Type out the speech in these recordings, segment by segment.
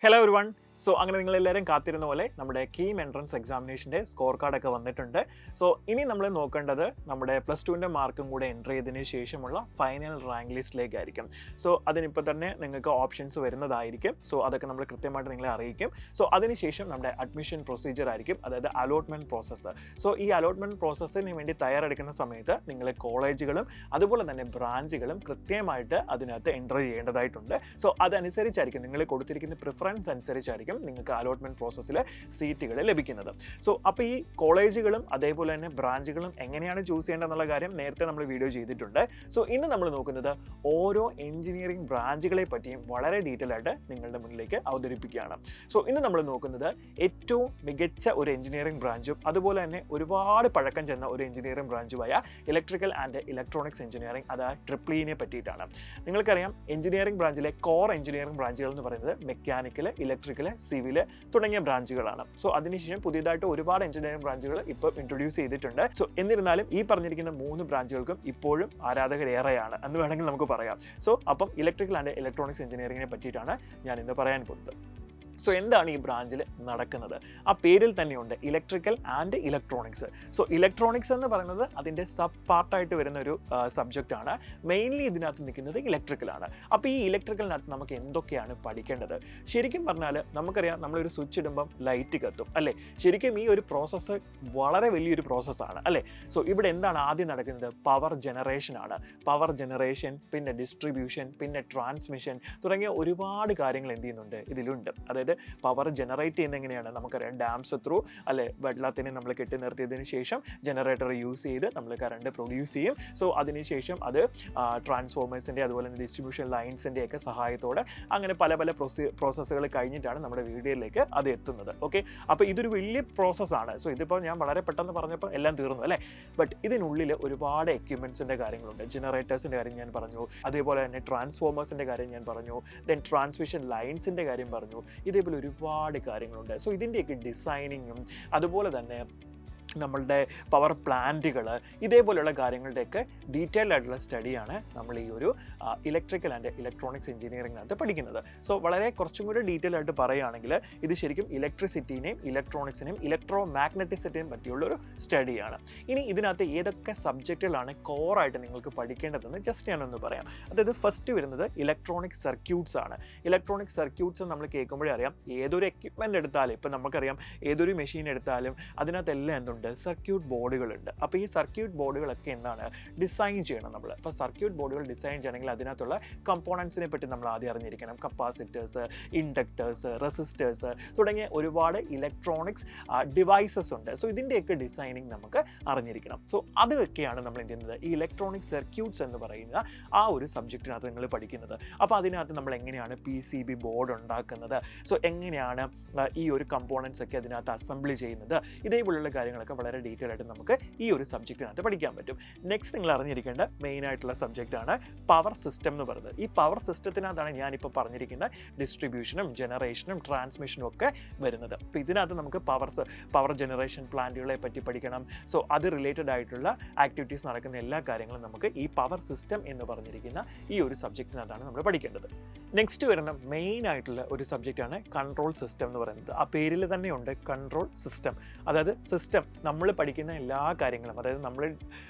Hello everyone. So അങ്ങനെ നിങ്ങളെല്ലാവരും കാത്തിരുന്ന പോലെ നമ്മുടെ കീം എൻട്രൻസ് എക്സാമിനേഷൻ്റെ സ്കോർ കാർഡൊക്കെ വന്നിട്ടുണ്ട്. സോ ഇനി നമ്മൾ നോക്കേണ്ടത് നമ്മുടെ +2ൻ്റെ മാർക്കും കൂടെ എൻ്റർ ചെയ്തതിന് ശേഷമുള്ള ഫൈനൽ റാങ്ക് ലിസ്റ്റിലേക്കായിരിക്കും. സോ അതിനിപ്പോൾ തന്നെ നിങ്ങൾക്ക് ഓപ്ഷൻസ് വരുന്നതായിരിക്കും. സോ അതൊക്കെ നമ്മൾ കൃത്യമായിട്ട് നിങ്ങളെ അറിയിക്കും. സോ അതിനുശേഷം നമ്മുടെ അഡ്മിഷൻ പ്രൊസീജിയർ ആയിരിക്കും, അതായത് അലോട്ട്മെൻറ്റ് പ്രോസസ്സ്. സോ ഈ അലോട്ട്മെൻറ്റ് പ്രോസസ്സിന് വേണ്ടി തയ്യാറെടുക്കുന്ന സമയത്ത് നിങ്ങൾ കോളേജുകളും അതുപോലെ തന്നെ ബ്രാഞ്ചുകളും കൃത്യമായിട്ട് അതിനകത്ത് എൻ്റർ ചെയ്യേണ്ടതായിട്ടുണ്ട്. സോ അതനുസരിച്ചായിരിക്കും നിങ്ങൾ കൊടുത്തിരിക്കുന്ന പ്രിഫറൻസ് അനുസരിച്ചായിരിക്കും നിങ്ങൾക്ക് അലോട്ട്മെന്റ് പ്രോസസ്സിൽ സീറ്റുകൾ ലഭിക്കുന്നത്. സോ അപ്പോൾ ഈ കോളേജുകളും അതേപോലെ തന്നെ ബ്രാഞ്ചുകളും എങ്ങനെയാണ് ചൂസ് ചെയ്യേണ്ടതെന്നുള്ള കാര്യം നേരത്തെ നമ്മൾ വീഡിയോ ചെയ്തിട്ടുണ്ട്. സോ ഇന്ന് നമ്മൾ നോക്കുന്നത് ഓരോ എഞ്ചിനീയറിംഗ് ബ്രാഞ്ചുകളെ പറ്റിയും വളരെ ഡീറ്റെയിൽ ആയിട്ട് നിങ്ങളുടെ മുന്നിലേക്ക് അവതരിപ്പിക്കുകയാണ്. സോ ഇന്ന് നമ്മൾ നോക്കുന്നത് ഏറ്റവും മികച്ച ഒരു എഞ്ചിനീയറിംഗ് ബ്രാഞ്ചും അതുപോലെ തന്നെ ഒരുപാട് പഴക്കം ചെന്ന ഒരു എഞ്ചിനീയറിംഗ് ബ്രാഞ്ചുമായ ഇലക്ട്രിക്കൽ ആൻഡ് ഇലക്ട്രോണിക്സ് എഞ്ചിനീയറിംഗ്, അതായത് ട്രിപ്പിളിനെ പറ്റിയിട്ടാണ്. നിങ്ങൾക്കറിയാം എഞ്ചിനീയറിംഗ് ബ്രാഞ്ചിലെ കോർ എഞ്ചിനീയറിംഗ് ബ്രാഞ്ചുകൾ എന്ന് പറയുന്നത് മെക്കാനിക്കൽ, ഇലക്ട്രിക്കൽ, സിവിൽ തുടങ്ങിയ ബ്രാഞ്ചുകളാണ്. സോ അതിനുശേഷം പുതിയതായിട്ട് ഒരുപാട് എഞ്ചിനീയറിംഗ് ബ്രാഞ്ചുകൾ ഇപ്പോൾ ഇൻട്രൊഡ്യൂസ് ചെയ്തിട്ടുണ്ട്. സോ എന്നിരുന്നാലും ഈ പറഞ്ഞിരിക്കുന്ന 3 ബ്രാഞ്ചുകൾക്കും ഇപ്പോഴും ആരാധകരേറെയാണ് എന്ന് വേണമെങ്കിൽ നമുക്ക് പറയാം. സോ അപ്പം ഇലക്ട്രിക്കൽ ആൻഡ് ഇലക്ട്രോണിക്സ് എഞ്ചിനീയറിംഗിനെ പറ്റിയിട്ടാണ് ഞാൻ ഇന്ന് പറയാൻ പോകുന്നത്. സോ എന്താണ് ഈ ബ്രാഞ്ചിൽ നടക്കുന്നത്? ആ പേരിൽ തന്നെയുണ്ട് electrical and electronics. So electronics എന്ന് പറയുന്നത് അതിൻ്റെ സബ് പാർട്ടായിട്ട് വരുന്ന ഒരു സബ്ജക്റ്റ് ആണ്. മെയിൻലി ഇതിനകത്ത് നിൽക്കുന്നത് ഇലക്ട്രിക്കലാണ്. അപ്പോൾ ഈ ഇലക്ട്രിക്കലിനകത്ത് നമുക്ക് എന്തൊക്കെയാണ് പഠിക്കേണ്ടത്? ശരിക്കും പറഞ്ഞാൽ നമുക്കറിയാം, നമ്മളൊരു സ്വിച്ച് ഇടുമ്പം ലൈറ്റ് കത്തും അല്ലേ? ശരിക്കും ഈ ഒരു പ്രോസസ്സ് വളരെ വലിയൊരു പ്രോസസ്സാണ് അല്ലേ? സോ ഇവിടെ എന്താണ് ആദ്യം നടക്കുന്നത്? പവർ ജനറേഷൻ ആണ്. പവർ ജനറേഷൻ, പിന്നെ ഡിസ്ട്രിബ്യൂഷൻ, പിന്നെ ട്രാൻസ്മിഷൻ തുടങ്ങിയ ഒരുപാട് കാര്യങ്ങൾ എന്ത് ചെയ്യുന്നുണ്ട് ഇതിലുണ്ട്. അതായത് പവർ ജനറേറ്റ് ചെയ്യുന്ന എങ്ങനെയാണ് നമുക്കറിയാം, ഡാംസ് ത്രൂ അല്ലെ, വെള്ളത്തിനെ നമ്മൾ കെട്ടി നിർത്തിയതിനു ശേഷം ജനറേറ്റർ യൂസ് ചെയ്ത് നമ്മൾ കറണ്ട് പ്രൊഡ്യൂസ് ചെയ്യും. സോ അതിനുശേഷം അത് ട്രാൻസ്ഫോമേഴ്സിൻ്റെ അതുപോലെ തന്നെ ഡിസ്ട്രിബ്യൂഷൻ ലൈൻസിൻ്റെ ഒക്കെ സഹായത്തോടെ അങ്ങനെ പല പല പ്രോസസ്സുകൾ കഴിഞ്ഞിട്ടാണ് നമ്മുടെ വീഡിയോയിലേക്ക് അത് എത്തുന്നത്. ഓക്കെ, അപ്പോൾ ഇതൊരു വലിയ പ്രോസസ്സാണ്. സോ ഇതിപ്പോൾ ഞാൻ വളരെ പെട്ടെന്ന് പറഞ്ഞപ്പോൾ എല്ലാം തീർന്നു അല്ലേ? ബട്ട് ഇതിനുള്ളിൽ ഒരുപാട് എക്യുപ്മെൻറ്റ്സിൻ്റെ കാര്യങ്ങളുണ്ട്. ജനറേറ്റേഴ്സിൻ്റെ കാര്യം ഞാൻ പറഞ്ഞു, അതേപോലെ തന്നെ ട്രാൻസ്ഫോമേഴ്സിൻ്റെ കാര്യം ഞാൻ പറഞ്ഞു, ദെൻ ട്രാൻസ്മിഷൻ ലൈൻസിൻ്റെ കാര്യം പറഞ്ഞു. ഇതേപോലെ ഒരുപാട് കാര്യങ്ങളുണ്ട്. സോ ഇതിൻ്റെയൊക്കെ ഡിസൈനിങ്ങും അതുപോലെ തന്നെ നമ്മളുടെ പവർ പ്ലാന്റുകൾ, ഇതേപോലെയുള്ള കാര്യങ്ങളുടെയൊക്കെ ഡീറ്റെയിൽഡ് ആയിട്ടുള്ള സ്റ്റഡിയാണ് നമ്മൾ ഈ ഒരു ഇലക്ട്രിക്കൽ ആൻഡ് ഇലക്ട്രോണിക്സ് എഞ്ചിനീയറിംഗിനകത്ത് പഠിക്കുന്നത്. സോ വളരെ കുറച്ചും കൂടി ഡീറ്റെയിൽ ആയിട്ട് പറയുകയാണെങ്കിൽ ഇത് ശരിക്കും ഇലക്ട്രിസിറ്റിനെയും ഇലക്ട്രോണിക്സിനെയും ഇലക്ട്രോ മാഗ്നറ്റിസിറ്റിയും പറ്റിയുള്ളൊരു സ്റ്റഡിയാണ്. ഇനി ഇതിനകത്ത് ഏതൊക്കെ സബ്ജക്റ്റുകളാണ് കോറായിട്ട് നിങ്ങൾക്ക് പഠിക്കേണ്ടതെന്ന് ജസ്റ്റ് ഞാനൊന്ന് പറയാം. അതായത് ഫസ്റ്റ് വരുന്നത് ഇലക്ട്രോണിക് സർക്യൂട്ട്സ് ആണ്. ഇലക്ട്രോണിക് സർക്യൂട്ട്സ് നമ്മൾ കേൾക്കുമ്പോഴേ അറിയാം, ഏതൊരു എക്യുപ്മെൻ്റ് എടുത്താലും, ഇപ്പം നമുക്കറിയാം ഏതൊരു മെഷീൻ എടുത്താലും അതിനകത്തെല്ലാം എന്തുണ്ട്, സർക്യൂട്ട് ബോർഡുകളുണ്ട്. അപ്പോൾ ഈ സർക്യൂട്ട് ബോർഡുകളൊക്കെ എന്താണ് ഡിസൈൻ ചെയ്യണം നമ്മൾ. അപ്പോൾ സർക്യൂട്ട് ബോർഡുകൾ ഡിസൈൻ ചെയ്യണമെങ്കിൽ അതിനകത്തുള്ള കമ്പോണൻസിനെ പറ്റി നമ്മൾ ആദ്യം അറിഞ്ഞിരിക്കണം. കപ്പാസിറ്റേഴ്സ്, ഇൻഡക്ടേഴ്സ്, റെസിസ്റ്റേഴ്സ് തുടങ്ങിയ ഒരുപാട് ഇലക്ട്രോണിക്സ് ഡിവൈസസ് ഉണ്ട്. സോ ഇതിൻ്റെയൊക്കെ ഡിസൈനിങ് നമുക്ക് അറിഞ്ഞിരിക്കണം. സോ അതൊക്കെയാണ് നമ്മൾ എന്ത് ചെയ്യുന്നത്, ഈ ഇലക്ട്രോണിക് സർക്യൂട്ട്സ് എന്ന് പറയുന്ന ആ ഒരു സബ്ജക്റ്റിനകത്ത് നിങ്ങൾ പഠിക്കുന്നത്. അപ്പോൾ അതിനകത്ത് നമ്മൾ എങ്ങനെയാണ് PCB ബോർഡ് ഉണ്ടാക്കുന്നത്, സോ എങ്ങനെയാണ് ഈ ഒരു കമ്പോണൻസ് ഒക്കെ അതിനകത്ത് അസംബിൾ ചെയ്യുന്നത്, ഇതേപോലുള്ള കാര്യങ്ങളൊക്കെ വളരെ ഡീറ്റെയിൽ ആയിട്ട് നമുക്ക് ഈ ഒരു സബ്ജക്റ്റിനകത്ത് പഠിക്കാൻ പറ്റും. നെക്സ്റ്റ് നിങ്ങൾ അറിഞ്ഞിരിക്കേണ്ട മെയിൻ ആയിട്ടുള്ള സബ്ജക്റ്റാണ് പവർ സിസ്റ്റം എന്ന് പറയുന്നത്. ഈ പവർ സിസ്റ്റത്തിനകത്താണ് ഞാനിപ്പോൾ പറഞ്ഞിരിക്കുന്ന ഡിസ്ട്രിബ്യൂഷനും ജനറേഷനും ട്രാൻസ്മിഷനും ഒക്കെ വരുന്നത്. അപ്പോൾ ഇതിനകത്ത് നമുക്ക് പവർ ജനറേഷൻ പ്ലാന്റുകളെ പറ്റി പഠിക്കണം. സോ അത് റിലേറ്റഡ് ആയിട്ടുള്ള ആക്ടിവിറ്റീസ് നടക്കുന്ന എല്ലാ കാര്യങ്ങളും നമുക്ക് ഈ പവർ സിസ്റ്റം എന്ന് പറഞ്ഞിരിക്കുന്ന ഈ ഒരു സബ്ജക്റ്റിനകത്താണ് നമ്മൾ പഠിക്കേണ്ടത്. നെക്സ്റ്റ് വരുന്ന മെയിൻ ആയിട്ടുള്ള ഒരു സബ്ജക്റ്റാണ് കൺട്രോൾ സിസ്റ്റം എന്ന് പറയുന്നത്. ആ പേരിൽ തന്നെയുണ്ട് കൺട്രോൾ സിസ്റ്റം. അതായത് സിസ്റ്റം നമ്മൾ പഠിക്കുന്ന എല്ലാ കാര്യങ്ങളും, അതായത് നമ്മൾ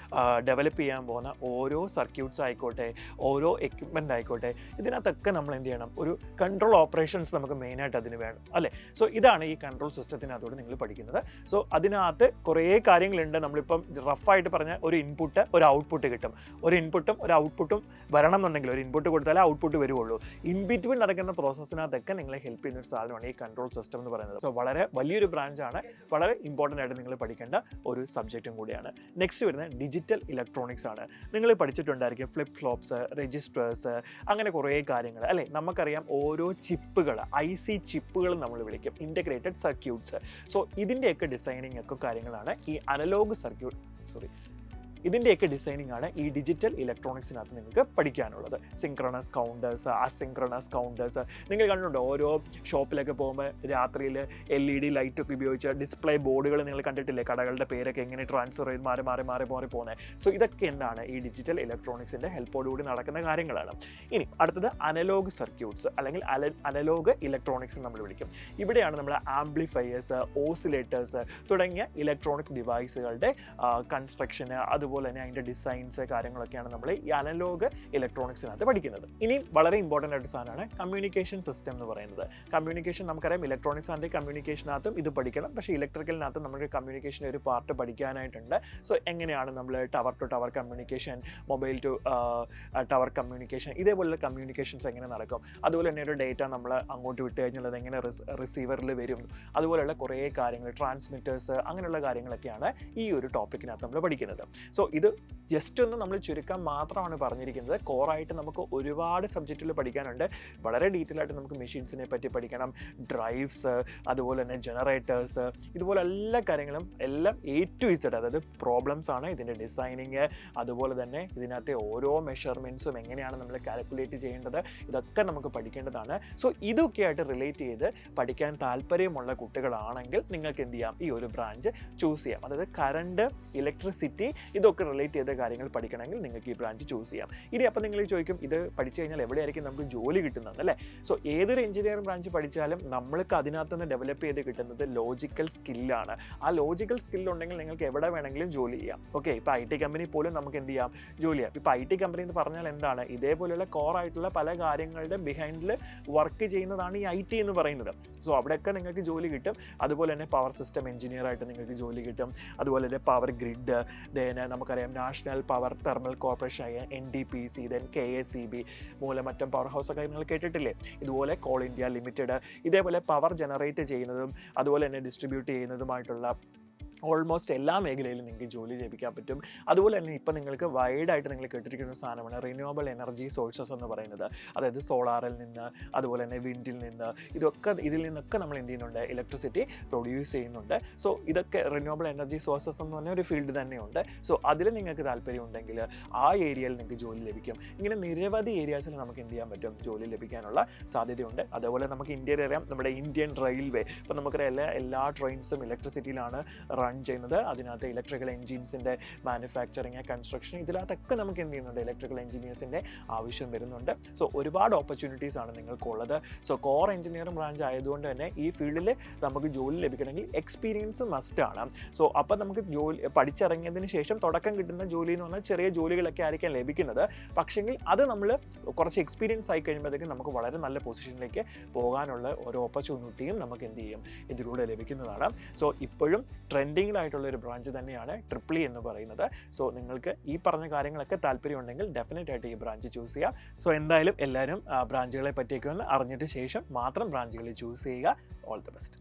ഡെവലപ്പ് ചെയ്യാൻ പോകുന്ന ഓരോ സർക്യൂട്ട്സ് ആയിക്കോട്ടെ, ഓരോ എക്യുപ്മെൻ്റ് ആയിക്കോട്ടെ, ഇതിനകത്തൊക്കെ നമ്മൾ എന്ത് ചെയ്യണം, ഒരു കൺട്രോൾ ഓപ്പറേഷൻസ് നമുക്ക് മെയിനായിട്ട് അതിന് വേണം അല്ലേ? സോ ഇതാണ് ഈ കൺട്രോൾ സിസ്റ്റത്തിനകത്തോട് നിങ്ങൾ പഠിക്കുന്നത്. സോ അതിനകത്ത് കുറേ കാര്യങ്ങളുണ്ട്. നമ്മളിപ്പം റഫായിട്ട് പറഞ്ഞ ഒരു ഇൻപുട്ട് ഒരു ഔട്ട്പുട്ട് കിട്ടും. ഒരു ഇൻപുട്ടും ഒരു ഔട്ട്പുട്ടും വരണം എന്നുണ്ടെങ്കിൽ ഒരു ഇൻപുട്ട് കൊടുത്താലേ ഔട്ട്പുട്ട് വരുവുള്ളൂ. ഇൻ ബിറ്റ്വീൻ നടക്കുന്ന പ്രോസസ്സിനകത്തൊക്കെ നിങ്ങളെ ഹെൽപ്പ് ചെയ്യുന്ന ഒരു സാധനമാണ് ഈ കൺട്രോൾ സിസ്റ്റം എന്ന് പറയുന്നത്. സോ വളരെ വലിയൊരു ബ്രാഞ്ചാണ്, വളരെ ഇമ്പോർട്ടൻ്റ് ആയിട്ട് നിങ്ങൾ പഠിക്കേണ്ട ഒരു സബ്ജക്റ്റും കൂടിയാണ്. നെക്സ്റ്റ് വരുന്നത് ഡിജിറ്റൽ ഇലക്ട്രോണിക്സ് ആണ്. നിങ്ങൾ പഠിച്ചിട്ടുണ്ടായിരിക്കും ഫ്ലിപ്പ് ഫ്ലോപ്സ്, രജിസ്റ്റേഴ്സ്, അങ്ങനെ കുറേ കാര്യങ്ങൾ അല്ലേ? നമുക്കറിയാം ഓരോ ചിപ്പുകൾ, IC ചിപ്പുകൾ നമ്മൾ വിളിക്കും, ഇൻ്റഗ്രേറ്റഡ് സർക്യൂട്ട്സ്. സോ ഇതിൻ്റെയൊക്കെ ഡിസൈനിങ് ഒക്കെ കാര്യങ്ങളാണ് ഈ ഇതിൻ്റെയൊക്കെ ഡിസൈനിങ് ആണ് ഈ ഡിജിറ്റൽ ഇലക്ട്രോണിക്സിനകത്ത് നിങ്ങൾക്ക് പഠിക്കാനുള്ളത്. Synchronous counters, asynchronous counters. നിങ്ങൾ കണ്ടിട്ടുണ്ടോ ഓരോ ഷോപ്പിലൊക്കെ പോകുമ്പോൾ രാത്രിയിൽ LED ലൈറ്റൊക്കെ ഉപയോഗിച്ച് ഡിസ്പ്ലേ ബോർഡുകൾ നിങ്ങൾ കണ്ടിട്ടില്ലേ? കടകളുടെ പേരൊക്കെ എങ്ങനെ ട്രാൻസ്ഫർ ചെയ്ത് മാറി മാറി മാറി മാറി പോകുന്നത്. സോ ഇതൊക്കെ എന്താണ് ഈ ഡിജിറ്റൽ ഇലക്ട്രോണിക്സിൻ്റെ ഹെൽപ്പോടുകൂടി നടക്കുന്ന കാര്യങ്ങളാണ്. ഇനി അടുത്തത് അനലോഗ് സർക്യൂട്ട്സ് അല്ലെങ്കിൽ അനലോഗ് ഇലക്ട്രോണിക്സ് നമ്മൾ വിളിക്കും. ഇവിടെയാണ് നമ്മൾ ആംപ്ലിഫയേഴ്സ്, ഓസിലേറ്റേഴ്സ് തുടങ്ങിയ ഇലക്ട്രോണിക് ഡിവൈസുകളുടെ കൺസ്ട്രക്ഷന്, അതുപോലെ തന്നെ അതിൻ്റെ ഡിസൈൻസ് കാര്യങ്ങളൊക്കെയാണ് നമ്മൾ ഈ അനലോഗ് ഇലക്ട്രോണിക്സിനകത്ത് പഠിക്കുന്നത്. ഇനി വളരെ ഇമ്പോർട്ടൻ്റ് ആയിട്ട് സാധനമാണ് കമ്മ്യൂണിക്കേഷൻ സിസ്റ്റം എന്ന് പറയുന്നത്. കമ്മ്യൂണിക്കേഷൻ നമുക്കറിയാം, ഇലക്ട്രോണിക്സ് ആൻഡ് കമ്മ്യൂണിക്കേഷനകത്തും ഇത് പഠിക്കണം. പക്ഷേ ഇലക്ട്രിക്കലിനകത്ത് നമുക്ക് കമ്മ്യൂണിക്കേഷൻ ഒരു പാർട്ട് പഠിക്കാനായിട്ടുണ്ട്. സോ എങ്ങനെയാണ് നമ്മൾ tower to tower communication, mobile to tower communication, ഇതേപോലുള്ള കമ്മ്യൂണിക്കേഷൻസ് എങ്ങനെ നടക്കും, അതുപോലെ തന്നെ ഒരു ഡേറ്റ നമ്മൾ അങ്ങോട്ട് വിട്ട് കഴിഞ്ഞാൽ അത് എങ്ങനെ റിസീവറിൽ വരും, അതുപോലെയുള്ള കുറേ കാര്യങ്ങൾ, ട്രാൻസ്മിറ്റേഴ്സ്, അങ്ങനെയുള്ള കാര്യങ്ങളൊക്കെയാണ് ഈ ഒരു ടോപ്പിക്കിനകത്ത് നമ്മൾ പഠിക്കുന്നത്. സോ ഇത് ജസ്റ്റ് ഒന്ന് നമ്മൾ ചുരുക്കം മാത്രമാണ് പറഞ്ഞിരിക്കുന്നത്. കോറായിട്ട് നമുക്ക് ഒരുപാട് സബ്ജക്റ്റുകൾ പഠിക്കാനുണ്ട്. വളരെ ഡീറ്റെയിൽ ആയിട്ട് നമുക്ക് മെഷീൻസിനെ പറ്റി പഠിക്കണം, ഡ്രൈവ്സ്, അതുപോലെ തന്നെ ജനറേറ്റേഴ്സ്, ഇതുപോലെ എല്ലാ കാര്യങ്ങളും എല്ലാം A to Z, അതായത് പ്രോബ്ലംസ് ആണ്, ഇതിൻ്റെ ഡിസൈനിങ്, അതുപോലെ തന്നെ ഇതിനകത്തെ ഓരോ മെഷർമെൻറ്റ്സും എങ്ങനെയാണ് നമ്മൾ കാൽക്കുലേറ്റ് ചെയ്യേണ്ടത്, ഇതൊക്കെ നമുക്ക് പഠിക്കേണ്ടതാണ്. സോ ഇതൊക്കെ ആയിട്ട് റിലേറ്റ് ചെയ്ത് പഠിക്കാൻ താല്പര്യമുള്ള കുട്ടികളാണെങ്കിൽ നിങ്ങൾക്ക് എന്ത് ചെയ്യാം, ഈ ഒരു ബ്രാഞ്ച് ചൂസ് ചെയ്യാം. അതായത് കറണ്ട്, ഇലക്ട്രിസിറ്റി, ഇതൊക്കെ റിലേറ്റ് ചെയ്ത കാര്യങ്ങൾ പഠിക്കണമെങ്കിൽ നിങ്ങൾക്ക് ഈ ബ്രാഞ്ച് ചൂസ് ചെയ്യാം. ഇനി അപ്പോൾ നിങ്ങൾ ചോദിക്കും, ഇത് പഠിച്ചു കഴിഞ്ഞാൽ എവിടെയായിരിക്കും നമുക്ക് ജോലി കിട്ടുന്നത് അല്ലേ? സോ ഏതൊരു എഞ്ചിനീയറിംഗ് ബ്രാഞ്ച് പഠിച്ചാലും നമ്മൾക്ക് അതിനകത്ത് നിന്ന് ഡെവലപ്പ് ചെയ്ത് കിട്ടുന്നത് ലോജിക്കൽ സ്കില്ലാണ്. ആ ലോജിക്കൽ സ്കില്ലുണ്ടെങ്കിൽ നിങ്ങൾക്ക് എവിടെ വേണമെങ്കിലും ജോലി ചെയ്യാം. ഓക്കെ, ഇപ്പോൾ IT കമ്പനി പോലും നമുക്ക് എന്ത് ചെയ്യാം, ജോലി ചെയ്യാം. ഇപ്പോൾ IT കമ്പനി എന്ന് പറഞ്ഞാൽ എന്താണ്? ഇതേപോലെയുള്ള കോറായിട്ടുള്ള പല കാര്യങ്ങളുടെ ബിഹൈൻഡിൽ വർക്ക് ചെയ്യുന്നതാണ് ഈ IT എന്ന് പറയുന്നത്. സോ അവിടെയൊക്കെ നിങ്ങൾക്ക് ജോലി കിട്ടും. അതുപോലെ തന്നെ പവർ സിസ്റ്റം എഞ്ചിനീയർ ആയിട്ട് നിങ്ങൾക്ക് ജോലി കിട്ടും. അതുപോലെ തന്നെ പവർ ഗ്രിഡ്, നമുക്കറിയാം നാഷണൽ പവർ തെർമൽ കോർപ്പറേഷൻ ആയ NTPC, KSEB, Moolamattom power house ഒക്കെ നിങ്ങൾ കേട്ടിട്ടില്ലേ? ഇതുപോലെ കോൾ ഇന്ത്യ ലിമിറ്റഡ്, ഇതേപോലെ പവർ ജനറേറ്റ് ചെയ്യുന്നതും അതുപോലെ തന്നെ ഡിസ്ട്രിബ്യൂട്ട് ചെയ്യുന്നതുമായിട്ടുള്ള ഓൾമോസ്റ്റ് എല്ലാ മേഖലയിലും നിങ്ങൾക്ക് ജോലി ലഭിക്കാൻ പറ്റും. അതുപോലെ തന്നെ ഇപ്പം നിങ്ങൾക്ക് വൈഡായിട്ട് നിങ്ങൾ കേട്ടിരിക്കുന്ന ഒരു സാധനമാണ് റിന്യൂവബിൾ എനർജി സോഴ്സസ് എന്ന് പറയുന്നത്. അതായത് സോളാറിൽ നിന്ന്, അതുപോലെ തന്നെ വിൻഡിൽ നിന്ന്, ഇതിൽ നിന്നൊക്കെ നമ്മൾ എന്ത് ചെയ്യുന്നുണ്ട്, ഇലക്ട്രിസിറ്റി പ്രൊഡ്യൂസ് ചെയ്യുന്നുണ്ട്. സോ ഇതൊക്കെ റിന്യൂവബിൾ എനർജി സോഴ്സസ് എന്ന് പറഞ്ഞ ഒരു ഫീൽഡ് തന്നെയുണ്ട്. സോ അതിൽ നിങ്ങൾക്ക് താല്പര്യം ഉണ്ടെങ്കിൽ ആ ഏരിയയിൽ നിങ്ങൾക്ക് ജോലി ലഭിക്കും. ഇങ്ങനെ നിരവധി ഏരിയാസിൽ നമുക്ക് എന്ത് ചെയ്യാൻ പറ്റും, ജോലി ലഭിക്കാനുള്ള സാധ്യതയുണ്ട്. അതേപോലെ നമുക്ക് ഇന്ത്യയിൽ അറിയാം, നമ്മുടെ ഇന്ത്യൻ റെയിൽവേ, ഇപ്പോൾ നമുക്കറിയാം എല്ലാ ട്രെയിൻസും ഇലക്ട്രിസിറ്റിയിലാണ് റൺ ചെയ്യുന്നത്. അതിനകത്ത് ഇലക്ട്രിക്കൽ എഞ്ചിൻസിൻ്റെ മാനുഫാക്ചറിങ്, കൺസ്ട്രക്ഷൻ, ഇതിനകത്തൊക്കെ നമുക്ക് എന്ത് ചെയ്യുന്നുണ്ട്, ഇലക്ട്രിക്കൽ എഞ്ചിനീയേഴ്സിൻ്റെ ആവശ്യം വരുന്നുണ്ട്. സോ ഒരുപാട് ഓപ്പർച്യൂണിറ്റീസ് ആണ് നിങ്ങൾക്കുള്ളത്. സോ കോർ എഞ്ചിനീയറിംഗ് ബ്രാഞ്ച് ആയതുകൊണ്ട് തന്നെ ഈ ഫീൽഡിൽ നമുക്ക് ജോലി ലഭിക്കണമെങ്കിൽ എക്സ്പീരിയൻസ് മസ്റ്റ് ആണ്. സോ അപ്പം നമുക്ക് ജോലി പഠിച്ചിറങ്ങിയതിന് ശേഷം തുടക്കം കിട്ടുന്ന ജോലി എന്ന് പറഞ്ഞാൽ ചെറിയ ജോലികളൊക്കെ ആയിരിക്കാം ലഭിക്കുന്നത്. പക്ഷെങ്കിൽ അത് നമ്മൾ കുറച്ച് എക്സ്പീരിയൻസ് ആയി കഴിയുമ്പോഴത്തേക്കും നമുക്ക് വളരെ നല്ല പൊസിഷനിലേക്ക് പോകാനുള്ള ഒരു ഓപ്പർച്യൂണിറ്റിയും നമുക്ക് എന്ത് ചെയ്യും, ഇതിലൂടെ ലഭിക്കുന്നതാണ്. സോ ഇപ്പോഴും ട്രെൻഡിങ്ങിലായിട്ടുള്ള ഒരു ബ്രാഞ്ച് തന്നെയാണ് EEE എന്ന് പറയുന്നത്. സോ നിങ്ങൾക്ക് ഈ പറഞ്ഞ കാര്യങ്ങളൊക്കെ താല്പര്യമുണ്ടെങ്കിൽ ഡെഫിനറ്റ് ആയിട്ട് ഈ ബ്രാഞ്ച് ചൂസ് ചെയ്യുക. സോ എന്തായാലും എല്ലാവരും ബ്രാഞ്ചുകളെ പറ്റിയൊക്കെ ഒന്ന് അറിഞ്ഞിട്ട് ശേഷം മാത്രം ബ്രാഞ്ചുകൾ ചൂസ് ചെയ്യുക. All the best.